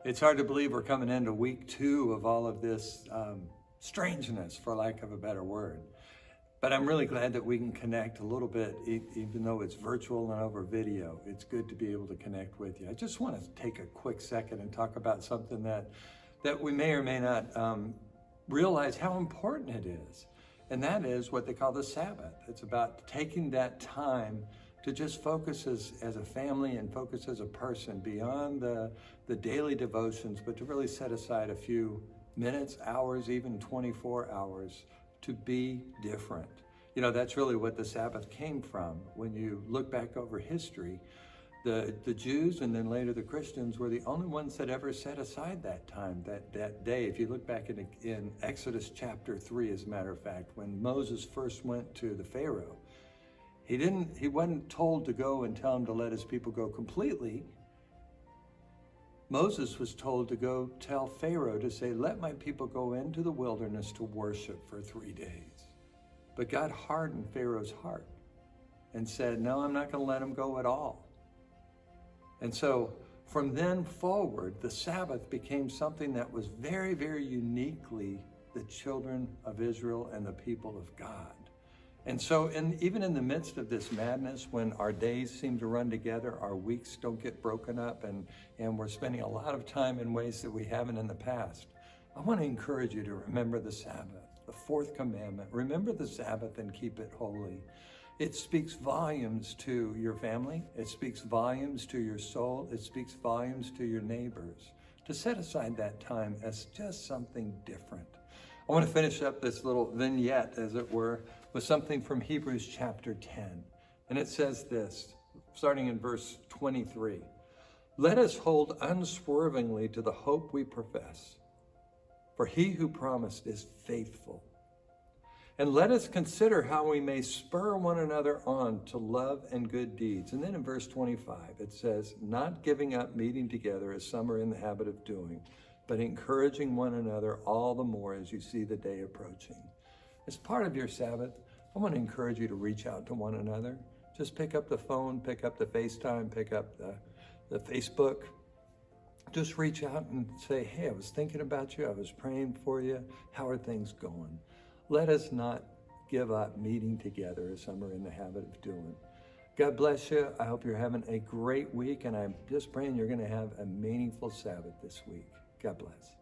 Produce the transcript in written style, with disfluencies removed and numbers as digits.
It's hard to believe we're coming into week 2 of all of this strangeness, for lack of a better word. But I'm really glad that we can connect a little bit, even though it's virtual and over video. It's good to be able to connect with you. I just want to take a quick second and talk about something that we may or may not realize how important it is. And that is what they call the Sabbath. It's about taking that time to just focus as a family and focus as a person beyond the daily devotions, but to really set aside a few minutes, hours, even 24 hours to be different. You know, that's really what the Sabbath came from. When you look back over history, the Jews and then later the Christians were the only ones that ever set aside that time, that day. If you look back in Exodus chapter 3, as a matter of fact, when Moses first went to the Pharaoh, he wasn't told to go and tell him to let his people go completely. Moses was told to go tell Pharaoh to say, let my people go into the wilderness to worship for 3 days. But God hardened Pharaoh's heart and said, no, I'm not going to let him go at all. And so from then forward, the Sabbath became something that was very, very uniquely the children of Israel and the people of God. And so even in the midst of this madness, when our days seem to run together, our weeks don't get broken up, and we're spending a lot of time in ways that we haven't in the past, I want to encourage you to remember the Sabbath, the fourth commandment. Remember the Sabbath and keep it holy. It speaks volumes to your family. It speaks volumes to your soul. It speaks volumes to your neighbors. To set aside that time as just something different. I want to finish up this little vignette, as it were, with something from Hebrews chapter 10. And it says this, starting in verse 23. Let us hold unswervingly to the hope we profess, for he who promised is faithful. And let us consider how we may spur one another on to love and good deeds. And then in verse 25, it says, not giving up meeting together as some are in the habit of doing, but encouraging one another all the more as you see the day approaching. As part of your Sabbath, I want to encourage you to reach out to one another. Just pick up the phone, pick up the FaceTime, pick up the Facebook. Just reach out and say, hey, I was thinking about you. I was praying for you. How are things going? Let us not give up meeting together as some are in the habit of doing. God bless you. I hope you're having a great week, and I'm just praying you're going to have a meaningful Sabbath this week. God bless.